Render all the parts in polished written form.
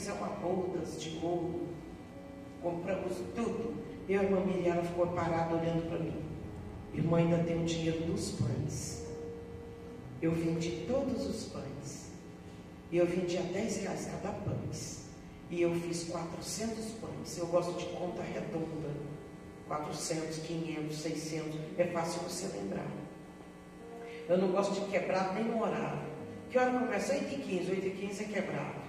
fizer uma bodas de ouro. Compramos tudo. Eu e a irmã Miriam, ela ficou parada olhando para mim. Irmã, ainda tem o dinheiro dos pães. Eu vendi todos os pães. E eu vendi a R$10 cada pães. E eu fiz 400 pães. Eu gosto de conta redonda. 400, 500, 600. É fácil você lembrar. Eu não gosto de quebrar nem no horário. Que hora começa? 8h15. 8h15 é quebrado.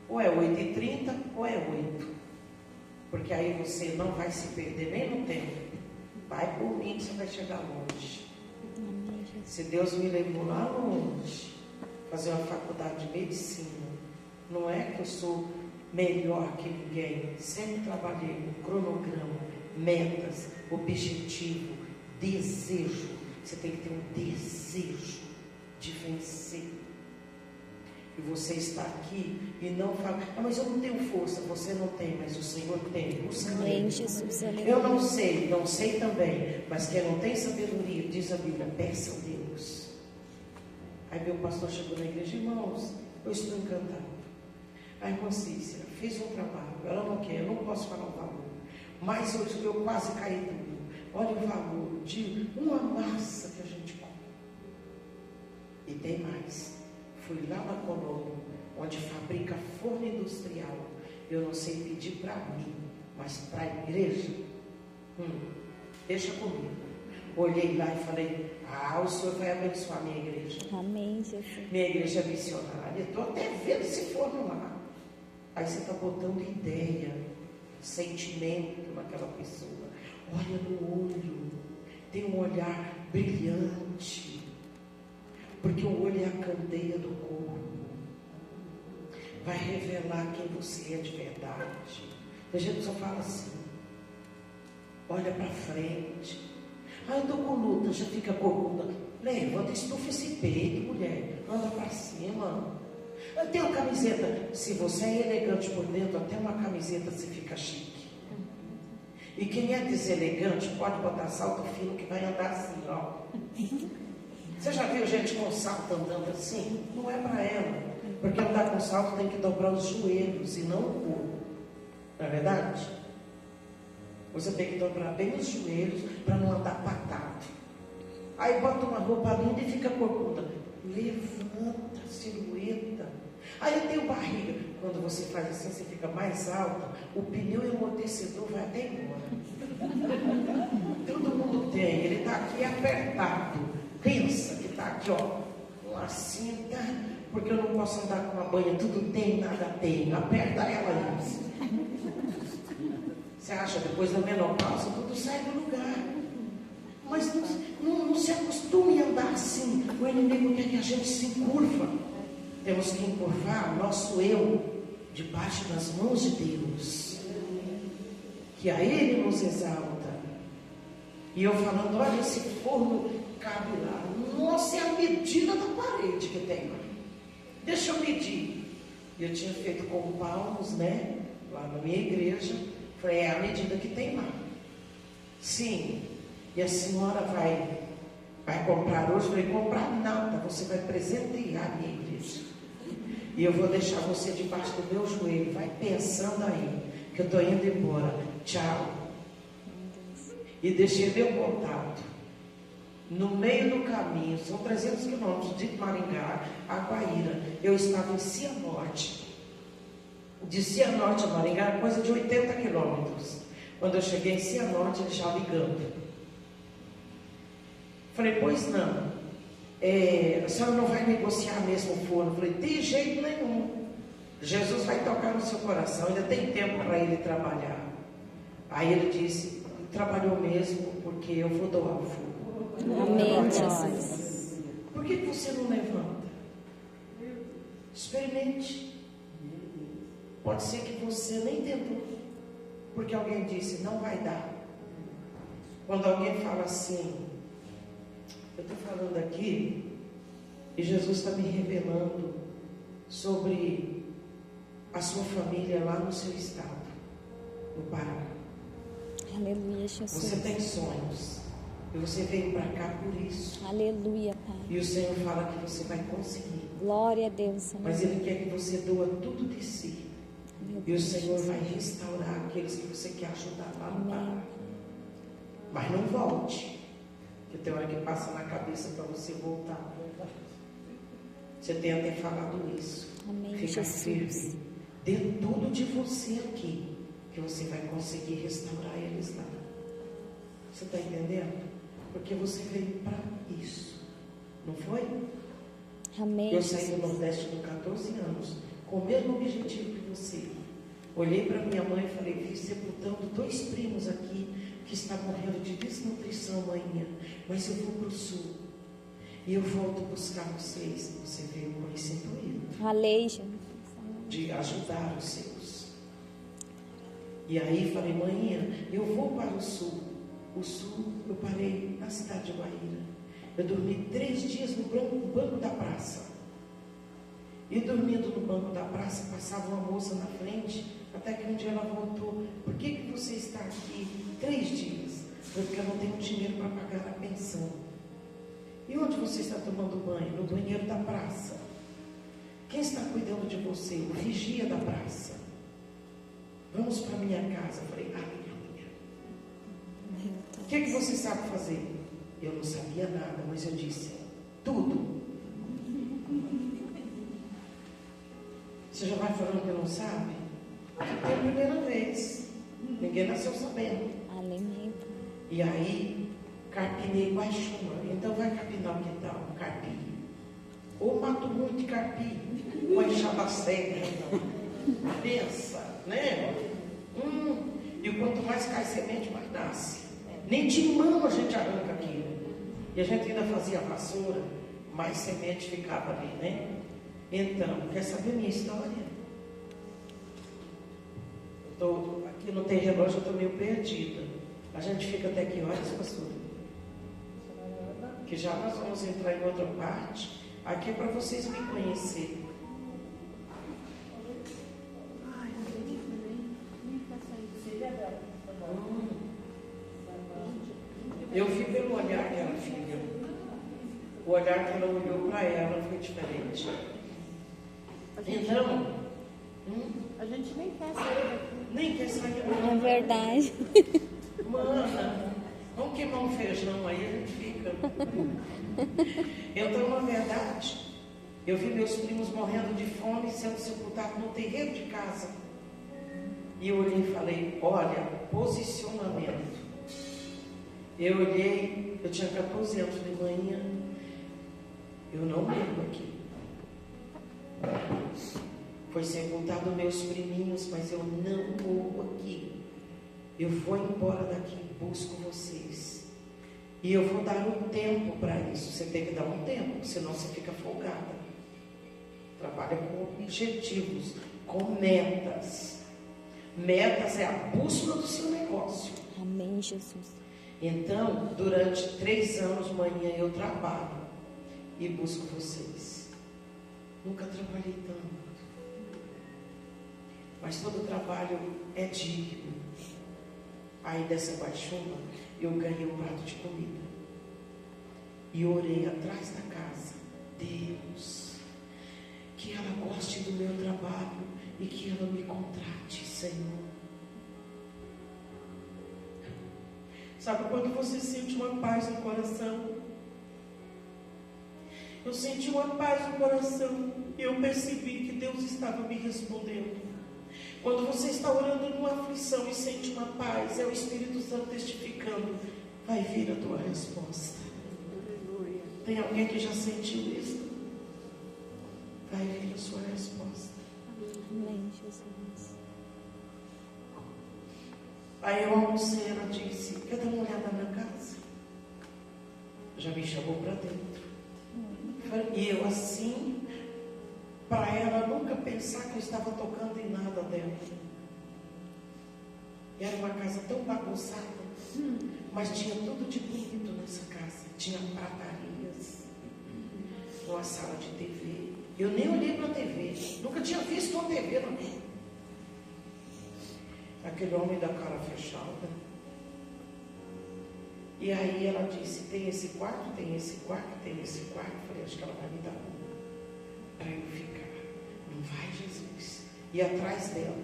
Ou é 8h30 ou é 8. Porque aí você não vai se perder nem no tempo. Vai por mim que você vai chegar longe. Se Deus me levou lá longe, fazer uma faculdade de medicina, não é que eu sou melhor que ninguém. Sempre trabalhei com cronograma, metas, objetivo, desejo. Você tem que ter um desejo de vencer. E você está aqui e não fala, mas eu não tenho força. Você não tem, mas o Senhor tem. Busca Ele. Eu não sei também. Mas quem não tem sabedoria, diz a Bíblia, peça a Deus. Aí meu pastor chegou na igreja, irmãos, eu estou encantado. A irmã Cícera fez um trabalho, ela não quer, eu não posso falar o valor. Mas eu quase caí tudo. Olha o valor de uma massa que a gente come. E tem mais. Fui lá na Colômbia, onde fabrica forno industrial. Eu não sei pedir para mim, mas para a igreja. Deixa comigo. Olhei lá e falei, o Senhor vai abençoar a minha igreja. Amém, Jesus. Minha igreja é missionária. Estou até vendo esse forno lá. Aí você está botando ideia, sentimento naquela pessoa. Olha no olho. Tem um olhar brilhante. Porque o olho é a candeia do corpo. Vai revelar quem você é de verdade. A gente só fala assim. Olha para frente. Eu estou com luta, já fica corrupta. Levanta, estufa esse peito, mulher. Anda para cima. Eu tenho uma camiseta. Se você é elegante por dentro, até uma camiseta você fica chique. E quem é deselegante pode botar salto fino que vai andar assim, ó. Você já viu gente com salto andando assim? Não é para ela. Porque andar com salto tem que dobrar os joelhos e não o corpo. Não é verdade? Você tem que dobrar bem os joelhos para não andar patado. Aí bota uma roupa linda e fica corcunda. Levanta a silhueta. Aí eu tenho barriga. Quando você faz assim, você fica mais alta. O pneu e o amortecedor vai até embora. Todo mundo tem. Ele está aqui apertado. Pensa que está aqui, ó, uma cinta, porque eu não posso andar com uma banha, tudo tem, nada tem, aperta ela aí. Você acha, depois da menopausa, tudo sai do lugar. Mas não se acostume a andar assim, o inimigo quer que a gente se encurva. Temos que encurvar o nosso eu, debaixo das mãos de Deus, que a Ele nos exalta. E eu falando, olha esse forno, cabe lá. Nossa, é a medida da parede que tem lá. Deixa eu medir. Eu tinha feito com palmos, né? Lá na minha igreja. Falei, é a medida que tem lá. Sim. E a senhora vai comprar hoje? Eu falei, comprar nada. Você vai presentear a minha igreja. E eu vou deixar você debaixo do meu joelho. Vai pensando aí, que eu estou indo embora. Tchau. E deixei meu contato. No meio do caminho, são 300 quilômetros de Maringá a Guaíra. Eu estava em Cianorte. De Cianorte a Maringá era coisa de 80 quilômetros. Quando eu cheguei em Cianorte, ele já ligando. Falei, pois não. A senhora não vai negociar mesmo o forno? Falei, de jeito nenhum. Jesus vai tocar no seu coração, ainda tem tempo para ele trabalhar. Aí ele disse, trabalhou mesmo, porque eu vou doar o fogo. Amém, Jesus. Por que você não levanta? Experimente. Pode ser que você nem tentou, porque alguém disse, não vai dar. Quando alguém fala assim, eu estou falando aqui, e Jesus está me revelando sobre a sua família lá no seu estado, no Pará. Aleluia, Jesus. Você tem sonhos. E você veio para cá por isso. Aleluia, Pai. E o Senhor fala que você vai conseguir. Glória a Deus. Mas Ele quer que você doa tudo de si. E o Senhor vai restaurar aqueles que você quer ajudar lá no Pará. Mas não volte. Porque tem hora que passa na cabeça para você voltar. Você tem até falado isso. Amém, Fica Jesus. firme. Dê tudo de você aqui, que você vai conseguir restaurar eles lá. Você está entendendo? Porque você veio para isso. Não foi? Amém. Eu saí do Nordeste com 14 anos, com o mesmo objetivo que você. Olhei para minha mãe e falei: vi sepultando 2 primos aqui que estão morrendo de desnutrição, manhã, mas eu vou para o sul. E eu volto buscar vocês. Você veio com esse intuito Aleluia. de ajudar os seus. E aí falei: manhã, eu vou para o sul. O sul, eu parei na cidade de Guaíra. Eu dormi 3 dias no banco da praça. E dormindo no banco da praça, passava uma moça na frente, até que um dia ela voltou: por que você está aqui 3 dias? Foi porque eu não tenho dinheiro para pagar a pensão. E onde você está tomando banho? No banheiro da praça. Quem está cuidando de você? O vigia da praça. Vamos para minha casa. Eu falei: aleluia. O que você sabe fazer? Eu não sabia nada, mas eu disse: tudo. Você já vai falando que não sabe? Porque é a primeira vez. Ninguém nasceu sabendo. Aleluia. E aí, carpinei baixuma. Então vai carpinar o que tal? Carpi. Ou mato muito de carpi. Ou enxada cega. Pensa, né? E quanto mais cai semente, mais nasce. Nem de mão a gente arranca aquilo. E a gente ainda fazia vassoura, mais semente ficava ali, né? Então, quer saber a minha história? Aqui não tem relógio, eu estou meio perdida. A gente fica até que horas, pastor? Que já nós vamos entrar em outra parte. Aqui é para vocês me conhecerem. Eu vi pelo olhar que ela filha. O olhar que ela olhou para ela foi diferente. Então, a gente nem quer sair daqui. Nem quer sair. É verdade. Mana, vamos queimar um feijão aí, a gente fica. Então, na verdade, eu vi meus primos morrendo de fome, sendo sepultados no terreiro de casa. E eu olhei e falei: olha, posicionamento. Eu olhei, eu tinha 14 anos de manhã. Eu não lembro aqui. Foi sepultado meus priminhos, mas eu não morro aqui. Eu vou embora daqui, busco vocês. E eu vou dar um tempo para isso. Você tem que dar um tempo, senão você fica folgada. Trabalha com objetivos, com metas. Metas é a bússola do seu negócio. Amém, Jesus. Então, durante 3 anos, manhã, eu trabalho e busco vocês. Nunca trabalhei tanto. Mas todo trabalho é digno. Aí dessa baixuma, eu ganhei um prato de comida. E orei atrás da casa: Deus, que ela goste do meu trabalho e que ela me contrate, Senhor. Sabe quando você sente uma paz no coração? Eu senti uma paz no coração e eu percebi que Deus estava me respondendo. Quando você está orando numa aflição e sente uma paz, é o Espírito Santo testificando: vai vir a tua resposta. Tem alguém que já sentiu isso? Vai vir a sua resposta. Amém, Jesus. Aí eu almocei, ela disse: quer dar uma olhada na casa? Já me chamou para dentro. E eu assim, para ela nunca pensar que eu estava tocando em nada dela. Era uma casa tão bagunçada, mas tinha tudo de bonito nessa casa. Tinha pratarias, uma sala de TV. Eu nem olhei para a TV, nunca tinha visto uma TV na minha. Aquele homem da cara fechada. E aí ela disse: tem esse quarto, tem esse quarto, tem esse quarto. Eu falei: acho que ela vai me dar um para eu ficar. Não vai, Jesus. E atrás dela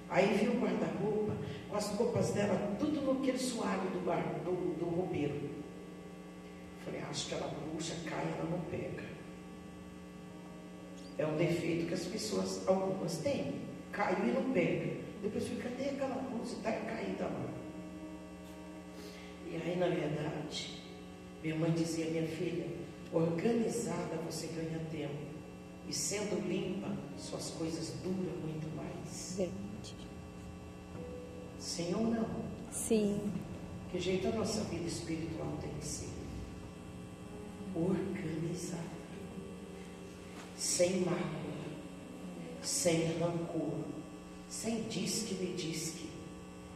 Aí vi o guarda-roupa com as roupas dela, tudo no aquele soalho do roupeiro. Falei, acho que ela puxa, cai, ela não pega. É um defeito que as pessoas, algumas têm. Caiu e não pega. Depois fica, cadê aquela blusa? Está caída lá. E aí, na verdade, minha mãe dizia, minha filha, organizada você ganha tempo. E sendo limpa, suas coisas duram muito mais. Verdade. Sim ou não? Sim. Que jeito a nossa vida espiritual tem que ser? Organizada. Sem mágoa. Sem rancor. Sem disque-me disque.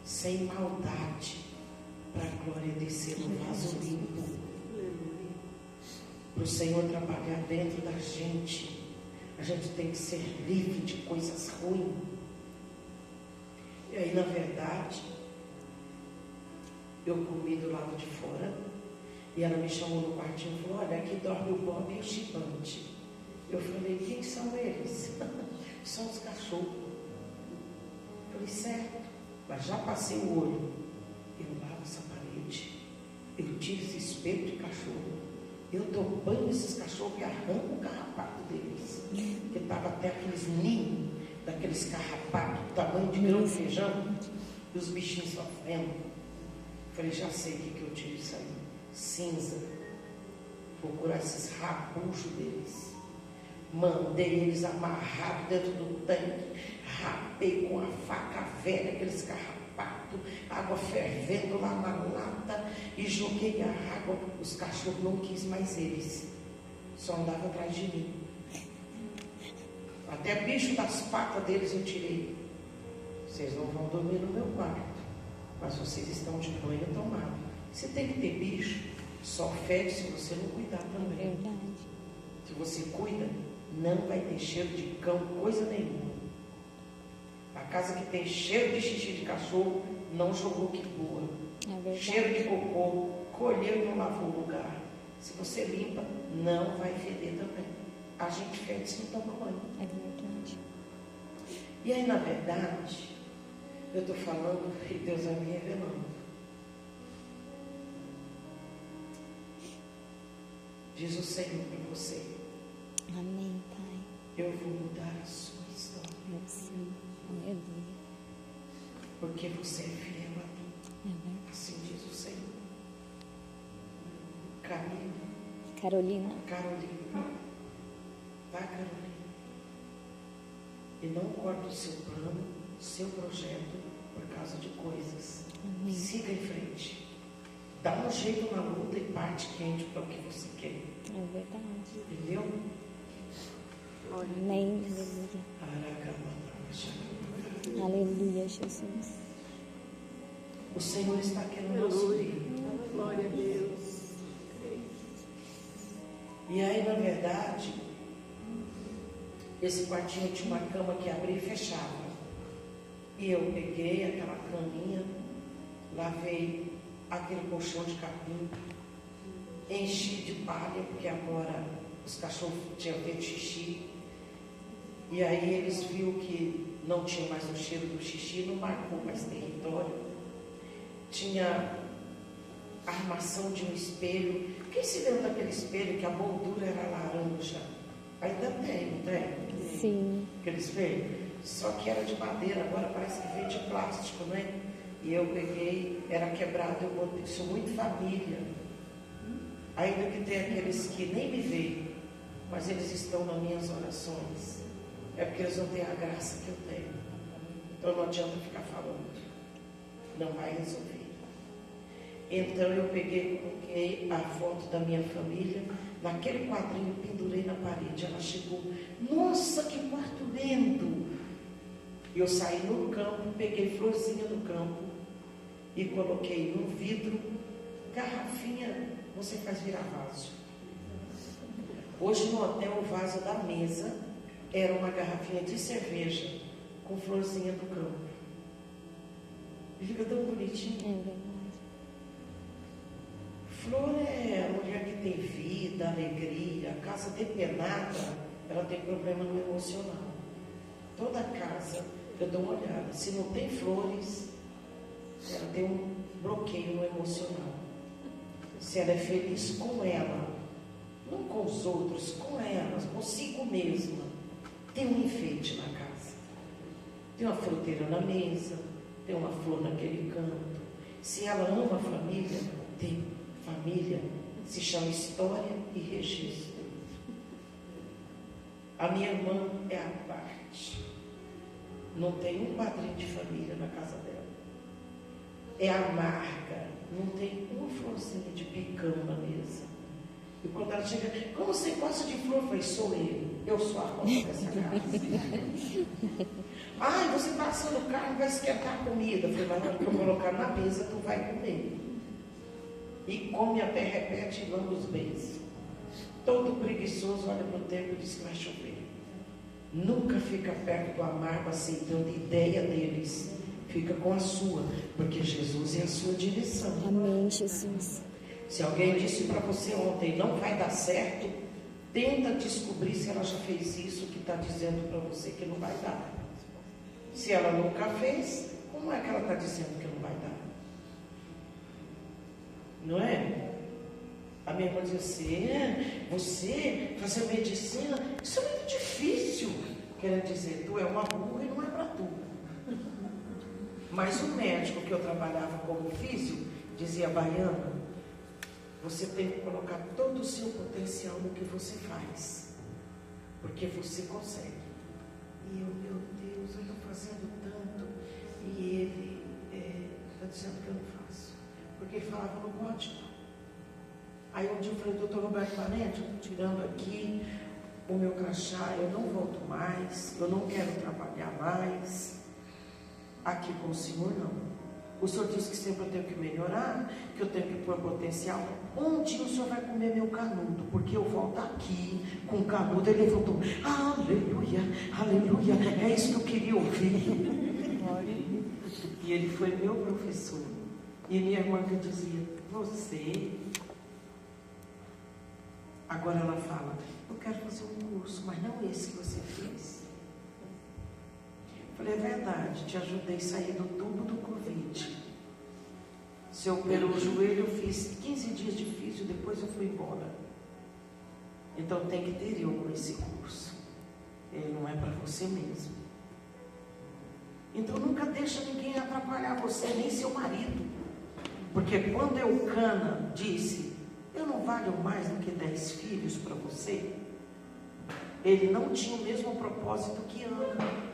Sem maldade. Para a glória descer no vaso limpo. Para o Senhor trabalhar dentro da gente. A gente tem que ser livre de coisas ruins. E aí, na verdade, eu comi do lado de fora. E ela me chamou no quartinho e falou, olha, aqui dorme o Bob e o Chibante. Eu falei, quem são eles? São os cachorros. Eu falei, certo, mas já passei o olho. Eu lavo essa parede. Eu tiro esse espelho de cachorro. Eu dou banho nesses cachorros e arranco o carrapato deles. Porque estava até aqueles ninhos daqueles carrapatos, do tamanho de grão de feijão, e os bichinhos sofrendo. Falei, já sei o que eu tiro isso aí. Cinza. Procurar esses rabuchos deles. Mandei eles amarrados dentro do tanque. Rapei com a faca velha aqueles carrapatos, água fervendo lá na lata, e joguei a água. Os cachorros não quis mais eles. Só andava atrás de mim. Até bicho das patas deles eu tirei. Vocês não vão dormir no meu quarto, mas vocês estão de banho tomado. Você tem que ter bicho, só fede se você não cuidar também. Verdade. Se você cuida, não vai ter cheiro de cão, coisa nenhuma. A casa que tem cheiro de xixi de cachorro, não jogou que boa. É verdade. Cheiro de cocô, colheu e não lavou o lugar. Se você limpa, não vai feder também. A gente fede se não toma banho. É verdade. E aí, na verdade, eu estou falando e Deus vai me revelando. Diz o Senhor para você. Amém, Pai. Eu vou mudar a sua história. Eu sim. Aleluia. Porque você é fiel a mim. É verdade. Assim diz o Senhor. Camila. Carolina. Carolina. Vai, Carolina. E não corta o seu plano, seu projeto, por causa de coisas. Amém. Siga em frente. Dá um jeito na luta e parte quente para o que você quer. É verdade. Entendeu? Amém. Aleluia. Aleluia, Jesus. O Senhor está aqui no nosso meio. Glória a Deus. E aí, na verdade, esse quartinho tinha uma cama que abria e fechava. E eu peguei aquela caminha, lavei aquele colchão de capim, enchi de palha, porque agora os cachorros tinham feito xixi. E aí eles viram que não tinha mais o cheiro do xixi, não marcou mais território. Tinha a armação de um espelho. Quem se lembra daquele espelho que a moldura era laranja? Ainda tem, não tem? Sim. Aquele espelho? Só que era de madeira, agora parece que veio de plástico, né? E eu peguei, era quebrado, eu botei, sou muito família. Ainda que tem aqueles que nem me veem, mas eles estão nas minhas orações. É porque eles não têm a graça que eu tenho. Então não adianta ficar falando. Não vai resolver. Então eu peguei, coloquei a foto da minha família naquele quadrinho, pendurei na parede. Ela chegou, nossa, que quarto lindo! Eu saí no campo, peguei florzinha no campo e coloquei no vidro, garrafinha, você faz virar vaso. Hoje no hotel o vaso da mesa era uma garrafinha de cerveja com florzinha do campo. E fica tão bonitinho. É verdade. Flor é a mulher que tem vida, alegria. A casa depenada, ela tem problema no emocional. Toda casa eu dou uma olhada. Se não tem flores, ela tem um bloqueio no emocional. Se ela é feliz com ela, não com os outros, com ela, consigo mesma, tem um enfeite na casa. Tem uma fruteira na mesa, tem uma flor naquele canto. Se ela ama a família, tem família, se chama história e registro. A minha irmã é a parte. Não tem um padrinho de família na casa dela. É amarga, não tem uma florzinha de picão na mesa. E quando ela chega, como você gosta de flor? Eu falei, sou eu sou a rosa dessa casa. Ai, você está assando carne, vai esquentar a comida. Eu falei, mas na hora que eu colocar na mesa, tu vai comer. E come até repete e lamba os beijos. Todo preguiçoso olha para o tempo e diz que vai chover. Nunca fica perto do amargo aceitando a ideia deles. Fica com a sua, porque Jesus é a sua direção. Amém, Jesus. Se alguém disse para você ontem, não vai dar certo, tenta descobrir se ela já fez isso que está dizendo para você que não vai dar. Se ela nunca fez, como é que ela está dizendo que não vai dar? Não é? A minha irmã dizia assim, você fazer medicina, isso é muito difícil. Quer dizer, tu é uma burra e não é para tu. Mas o médico que eu trabalhava como físio, dizia, Baiana, você tem que colocar todo o seu potencial no que você faz. Porque você consegue. E eu, meu Deus, eu estou fazendo tanto. E ele está dizendo que eu não faço. Porque ele falava no código. Aí um dia eu falei, doutor Roberto Valente, eu estou tirando aqui o meu crachá, eu não volto mais, eu não quero trabalhar mais aqui com o senhor, não. O senhor disse que sempre eu tenho que melhorar, que eu tenho que pôr potencial. Um dia o senhor vai comer meu canudo, porque eu volto aqui com o canudo. Ele levantou, aleluia, aleluia, é isso que eu queria ouvir. E ele foi meu professor. E minha irmã que dizia, você... Agora ela fala, eu quero fazer um curso, mas não esse que você fez. Eu falei, é verdade, te ajudei a sair do tubo do Covid. Se eu operou o joelho, eu fiz 15 dias de físio, depois eu fui embora. Então tem que ter eu com esse curso. Ele não é para você mesmo. Então nunca deixa ninguém atrapalhar você, nem seu marido. Porque quando Eucana disse, eu não valho mais do que 10 filhos para você, ele não tinha o mesmo propósito que Ana.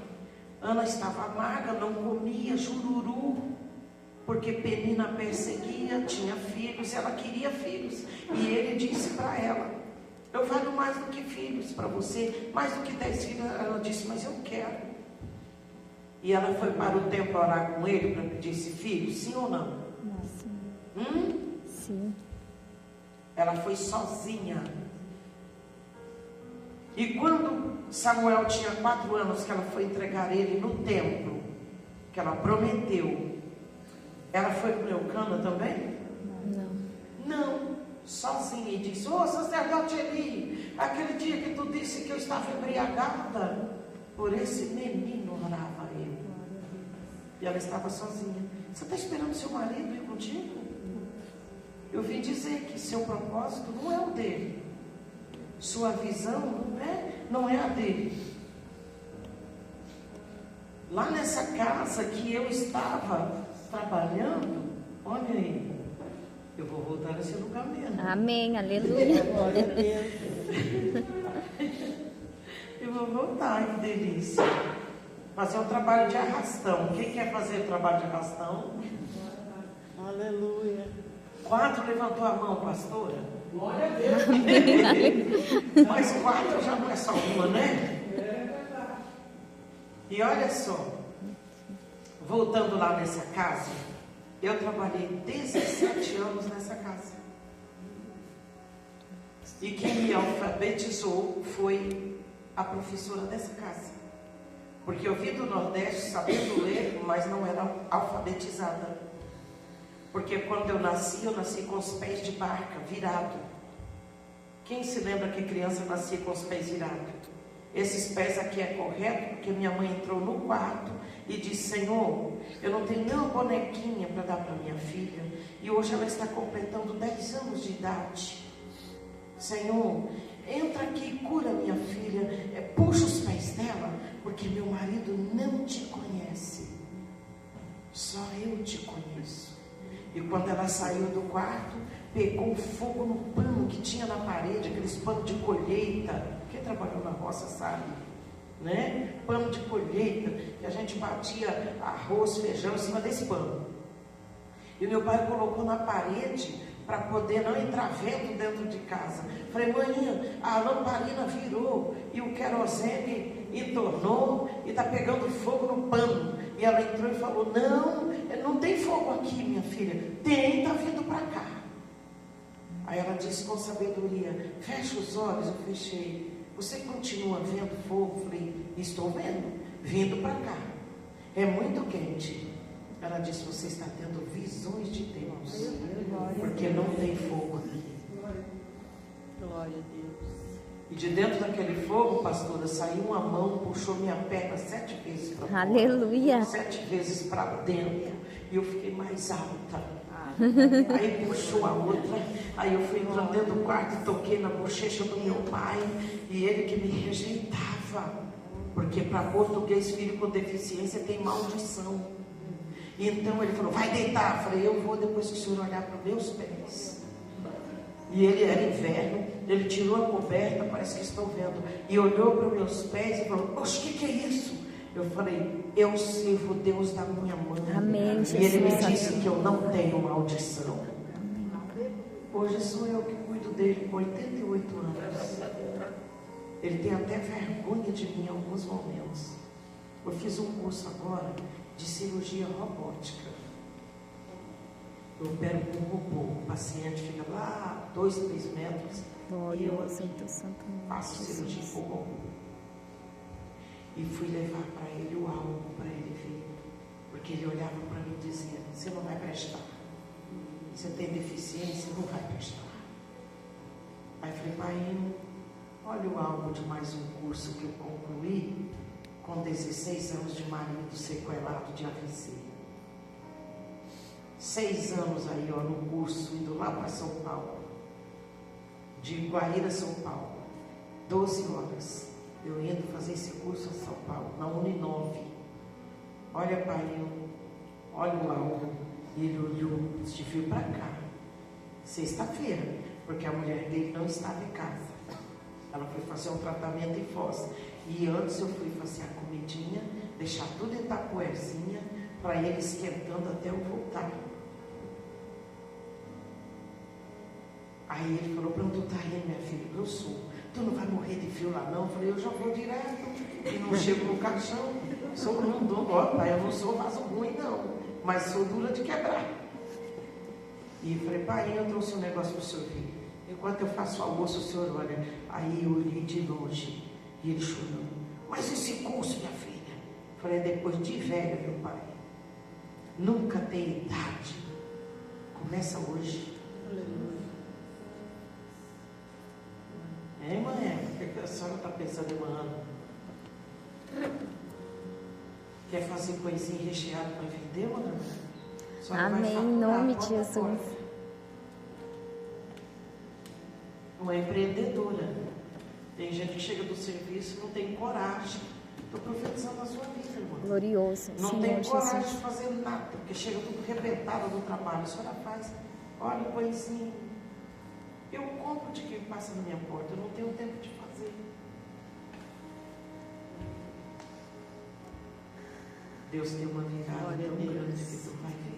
Ana estava amarga, não comia jururu, porque Penina perseguia, tinha filhos, ela queria filhos. E ele disse para ela, eu valho mais do que filhos para você, mais do que 10 filhos. Ela disse, mas eu quero. E ela foi para o templo orar com ele para pedir esse filho, sim ou não? Sim. Sim. Ela foi sozinha. E quando Samuel tinha 4 anos, que ela foi entregar ele no templo, que ela prometeu, ela foi com Eucana também? Não, sozinha. E disse, sacerdote Eli, aquele dia que tu disse que eu estava embriagada, por esse menino orava eu. E ela estava sozinha. Você está esperando seu marido ir contigo? Eu vim dizer que seu propósito não é o dele. Sua visão não é a dele. Lá nessa casa que eu estava trabalhando, olha aí, eu vou voltar nesse lugar mesmo. Amém, aleluia. Glória a Deus. Eu vou voltar, que delícia. Fazer um trabalho de arrastão. Quem quer fazer trabalho de arrastão? Aleluia. 4 levantou a mão, pastora. Glória a Deus. Mas 4 já não é só uma, né? E olha só, voltando lá nessa casa, eu trabalhei 17 anos nessa casa. E quem me alfabetizou foi a professora dessa casa. Porque eu vim do Nordeste sabendo ler, mas não era alfabetizada. Porque quando eu nasci com os pés de barca, virado. Quem se lembra que criança nascia com os pés virados? Esses pés aqui é correto, porque minha mãe entrou no quarto e disse: Senhor, eu não tenho nenhuma bonequinha para dar para minha filha, e hoje ela está completando 10 anos de idade. Senhor, entra aqui e cura minha filha, puxa os pés dela, porque meu marido não te conhece, só eu te conheço. E quando ela saiu do quarto, pegou fogo no pano que tinha na parede, aqueles panos de colheita. Quem trabalhou na roça sabe, né? Pano de colheita, que a gente batia arroz, feijão em cima desse pano. E meu pai colocou na parede para poder não entrar vento dentro de casa. Falei: maninha, a lamparina virou e o querosene entornou e está pegando fogo no pano. E ela entrou e falou: não tem fogo aqui, minha filha. Tem, está vindo para cá. Aí ela disse com sabedoria: fecha os olhos. Eu fechei. Você continua vendo fogo? Eu falei: estou vendo, vindo para cá. É muito quente. Ela disse: você está tendo visões de Deus, porque não tem fogo aqui. Glória a Deus. E de dentro daquele fogo, pastora, saiu uma mão, puxou minha perna 7 vezes para fora, Aleluia. 7 vezes para dentro, e eu fiquei mais alta. Aí puxou a outra, aí eu fui entrando dentro do quarto e toquei na bochecha do meu pai, e ele que me rejeitava, porque para português, filho com deficiência tem maldição. E então ele falou: vai deitar. Eu falei: eu vou depois que o senhor olhar para os meus pés. E ele era inverno, ele tirou a coberta, parece que estou vendo, e olhou para os meus pés e falou: oxe, o que é isso? Eu falei: eu sirvo o Deus da minha mãe. Amém, e ele me Jesus. disse que eu não tenho maldição. Hoje sou eu que cuido dele com 88 anos. Ele tem até vergonha de mim em alguns momentos. Eu fiz um curso agora de cirurgia robótica. Eu opero com um robô. O paciente fica lá 2, 3 metros. Glória E eu ao Santo Santo nome faço de cirurgia Jesus. com o robô. E fui levar para ele o álbum para ele ver. Porque ele olhava para mim e dizia: você não vai prestar. Você tem deficiência, não vai prestar. Aí eu falei: pai, olha o álbum de mais um curso que eu concluí, com 16 anos de marido sequelado de AVC. 6 anos aí, ó, no curso, indo lá para São Paulo. De Guaíra, São Paulo. 12 horas. Eu indo fazer esse curso em São Paulo, na Uninove. Olha, pai, olha o álbum. E ele olhou, disse: veio para cá. Sexta-feira, porque a mulher dele não estava em casa. Ela foi fazer um tratamento em Foz. E antes eu fui fazer a comidinha, deixar tudo em tapoerzinha, para ele esquentando até eu voltar. Aí ele falou: para onde tu tá indo, minha filha? Eu sou. Tu não vai morrer de frio lá não? Eu falei: eu já vou direto. E não chego no caixão. Sou grandão, ó, pai, eu não sou vaso ruim não, mas sou dura de quebrar. E eu falei: pai, eu trouxe um negócio para o senhor ver. Enquanto eu faço o almoço, o senhor olha. Aí eu olhei de longe. E ele chorando: mas esse curso, minha filha? Eu falei: depois de velho, meu pai. Nunca tem idade. Começa hoje. Hein, mãe? O que a senhora está pensando em manhã? Quer fazer coisinha recheada para vender, mãe? Amém, em nome de Jesus. Uma empreendedora. Tem gente que chega do serviço e não tem coragem. Estou profetizando a sua vida, irmã. Glorioso, Não Senhor tem coragem Jesus. de fazer nada, porque chega tudo arrebentado do trabalho. A senhora faz, olha o pãezinho. Eu compro de quem passa na minha porta, eu não tenho tempo de fazer. Deus tem uma virada tão grande que tu vai ver.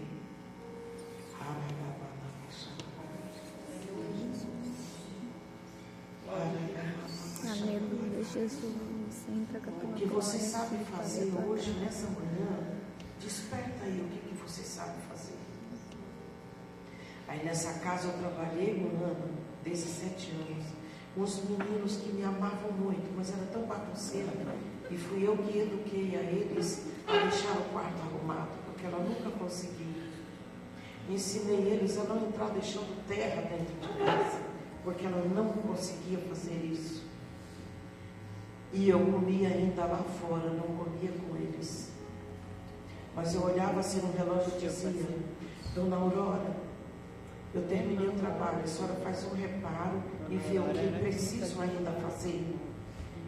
Aleluia, Jesus. Entra com a tua O que você glória, sabe Senhor, fazer Pai, a tua hoje, graça. nessa manhã, desperta aí o que você sabe fazer. Aí nessa casa eu trabalhei um ano, 17 anos, com uns meninos que me amavam muito, mas era tão bagunceiro. E fui eu que eduquei a eles a deixar o quarto arrumado, porque ela nunca conseguia. Ensinei eles a não entrar deixando terra dentro de casa, porque ela não conseguia fazer isso. E eu comia ainda lá fora, não comia com eles. Mas eu olhava assim no relógio e dizia: Dona Aurora, eu terminei o trabalho, a senhora faz um reparo e vê o que preciso ainda fazer.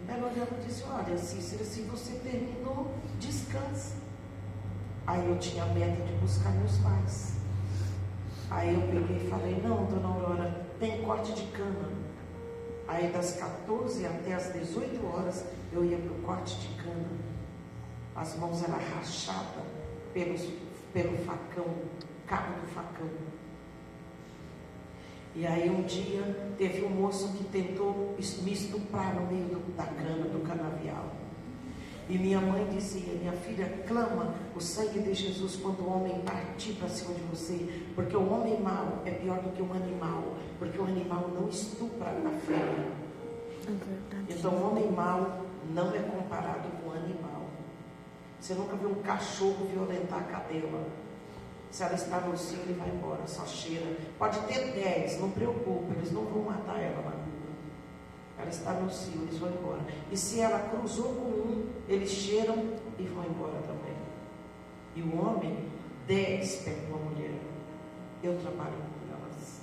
Ela olhava e disse: olha, Cícera, se você terminou, descansa. Aí eu tinha a meta de buscar meus pais. Aí eu peguei e falei: não, Dona Aurora, tem corte de cana. Aí das 14 até as 18 horas eu ia para o corte de cana. As mãos eram rachadas pelo facão, cabo do facão. E aí um dia teve um moço que tentou me estuprar no meio da cana, do canavial. E minha mãe dizia: minha filha, clama o sangue de Jesus quando o homem partir para cima de você, porque o homem mau é pior do que um animal, porque o animal não estupra a fêmea. Então o homem mau não é comparado com o animal. Você nunca viu um cachorro violentar a cadela. Se ela está no cio, ele vai embora, só cheira. Pode ter 10, não preocupa, eles não vão matar ela na rua. Ela está no cio, eles vão embora. E se ela cruzou com um, eles cheiram e vão embora também. E o homem, 10 pega uma mulher. Eu trabalho com elas.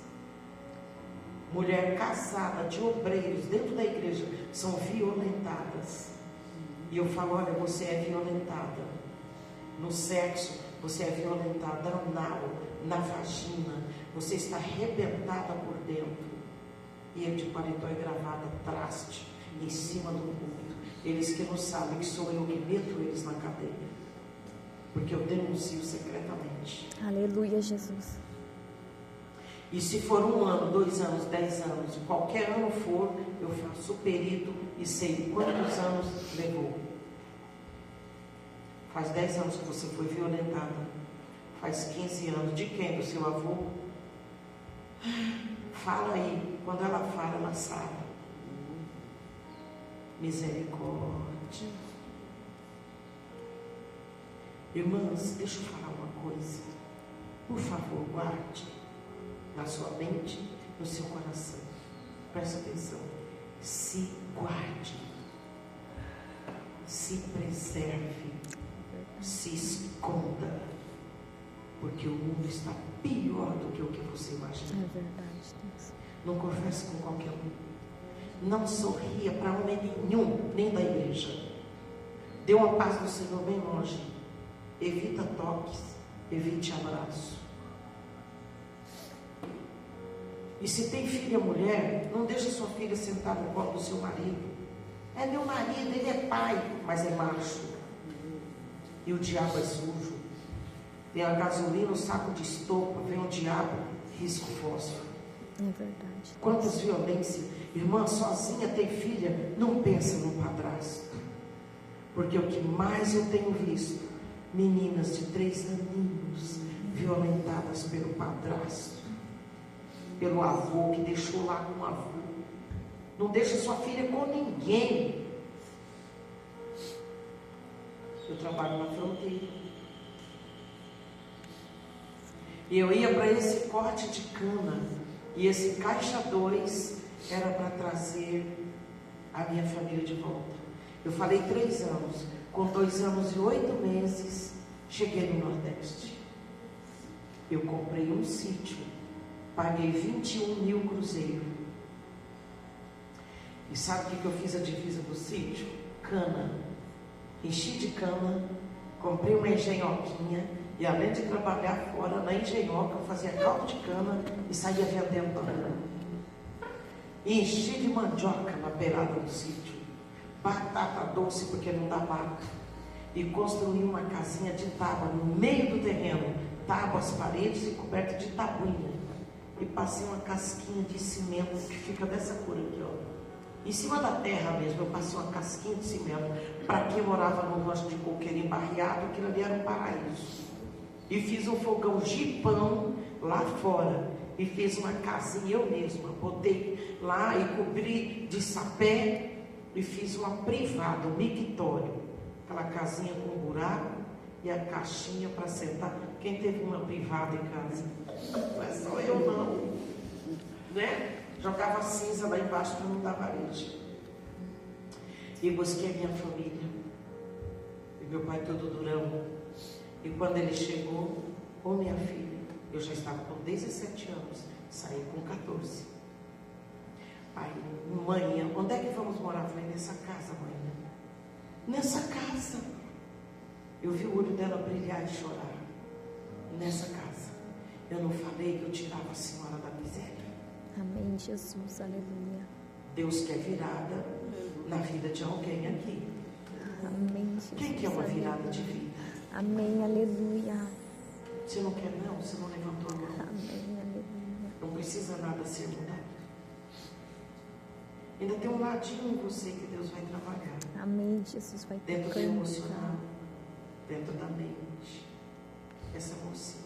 Mulher casada, de obreiros, dentro da igreja, são violentadas. E eu falo: olha, você é violentada. No sexo, você é violentada anal, na vagina. Você está arrebentada por dentro. E eu de paletó e gravata, traste, em cima do púlpito. Eles que não sabem que sou eu que meto eles na cadeia. Porque eu denuncio secretamente. Aleluia, Jesus. E se for 1 ano, 2 anos, 10 anos, qualquer ano for, eu faço o perito e sei quantos anos levou. Faz 10 anos que você foi violentada. Faz 15 anos. De quem? Do seu avô? Fala aí. Quando ela fala, ela sabe. Misericórdia. Irmãs, deixa eu falar uma coisa. Por favor, guarde na sua mente, no seu coração. Presta atenção. Se guarde. Se preserve. Se esconda. Porque o mundo está pior do que o que você imagina. É verdade, Deus. Não converse com qualquer um. Não sorria para homem nenhum, nem da igreja. Dê uma paz do Senhor bem longe. Evita toques, evite abraço. E se tem filha mulher, não deixe sua filha sentar no colo do seu marido. É meu marido, ele é pai, mas é macho. E o diabo é sujo. Tem a gasolina, o saco de estopa, vem o diabo, risco fósforo. É verdade. Quantas violências. Irmã, sozinha tem filha, não pensa no padrasto. Porque o que mais eu tenho visto, meninas de 3 aninhos violentadas pelo padrasto, pelo avô que deixou lá com o avô. Não deixa sua filha com ninguém. Eu trabalho na fronteira. E eu ia para esse corte de cana. E esse caixa 2 era para trazer a minha família de volta. Eu falei 3 anos. Com 2 anos e 8 meses, cheguei no Nordeste. Eu comprei um sítio. Paguei 21 mil cruzeiros. E sabe o que eu fiz a divisa do sítio? Cana. Enchi de cana. Comprei uma engenhoquinha. E além de trabalhar fora, na engenhoca, eu fazia caldo de cana e saía vendendo cana. E enchi de mandioca na beirada do sítio. Batata doce, porque não dá mata. E construí uma casinha de tábua no meio do terreno. Tábuas, paredes e coberta de tabuinha. E passei uma casquinha de cimento que fica dessa cor aqui, ó. Em cima da terra mesmo, eu passei uma casquinha de cimento. Para quem morava no rancho de coqueiro barreado, aquilo ali era um paraíso. E fiz um fogão jipão lá fora. E fiz uma casinha eu mesma. Botei lá e cobri de sapé. E fiz uma privada, um mictório. Aquela casinha com buraco e a caixinha para sentar. Quem teve uma privada em casa? Não é só eu não. Né? Jogava cinza lá embaixo para não dar parede. E busquei a minha família. E meu pai todo durão. E quando ele chegou, ô minha filha, eu já estava com 17 anos, saí com 14. Aí, mãe, onde é que vamos morar? Eu falei, nessa casa, mãe. Nessa casa. Eu vi o olho dela brilhar e chorar. Nessa casa. Eu não falei que eu tirava a senhora da miséria. Amém, Jesus, aleluia. Deus quer virada na vida de alguém aqui. Amém, Jesus. Quem quer uma virada de vida? Amém, aleluia. Você não quer não? Você não levantou a mão? Amém, aleluia. Não precisa nada ser mudado. Ainda tem um ladinho em você que Deus vai trabalhar. Amém, Jesus vai Dentro do tocando. emocional, dentro da mente. Essa mocinha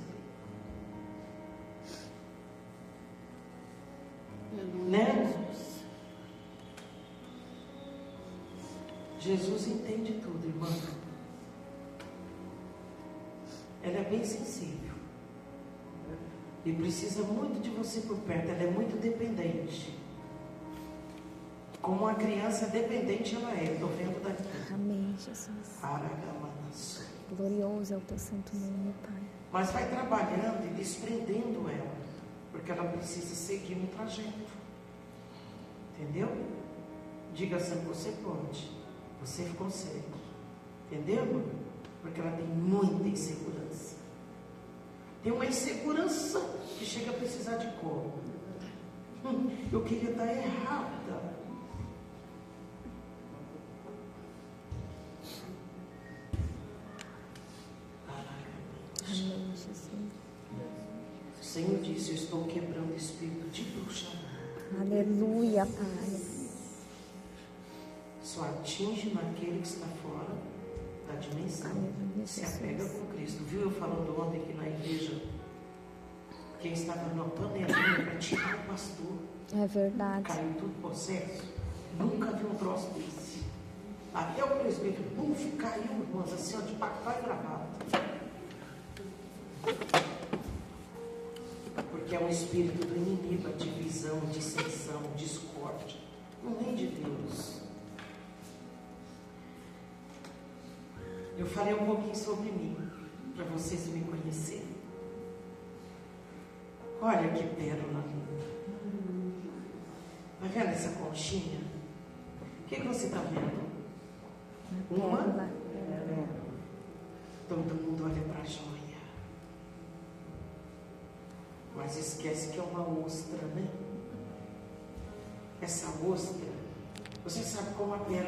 ali. Né? Jesus entende tudo, irmã. Ela é bem sensível. E precisa muito de você por perto. Ela é muito dependente. Como uma criança dependente ela é. Estou vendo daqui. Amém, Jesus. Aragamanaço. Glorioso é o teu santo nome, Pai. Mas vai trabalhando e desprendendo ela. Porque ela precisa seguir um trajeto. Entendeu? Diga assim, você pode. Você consegue. Entendeu, irmão? Porque ela tem muita insegurança. Tem uma insegurança que chega a precisar de colo. Eu queria estar errada. Amém, Jesus. O Senhor disse, eu estou quebrando o espírito de bruxaria. Aleluia, Pai. Só atinge naquele que está fora da dimensão. Aleluia, Se apega Jesus. com Cristo. Viu eu falando ontem aqui na igreja? Quem estava numa panelinha para tirar o pastor. É verdade. Caiu tudo possesso. Nunca vi um troço desse. Até o presbítero, puf, caiu, irmãos, assim, ó, de pacto e gravado. Porque é um espírito do inimigo, a divisão, dissensão, discórdia. Não vem de Deus. Eu falei um pouquinho sobre mim, para vocês me conhecerem. Olha que pérola linda. Está vendo essa conchinha? O que você está vendo? Uma? Todo mundo olha para a joia. Mas esquece que é uma ostra, né? Essa ostra, você sabe como a pérola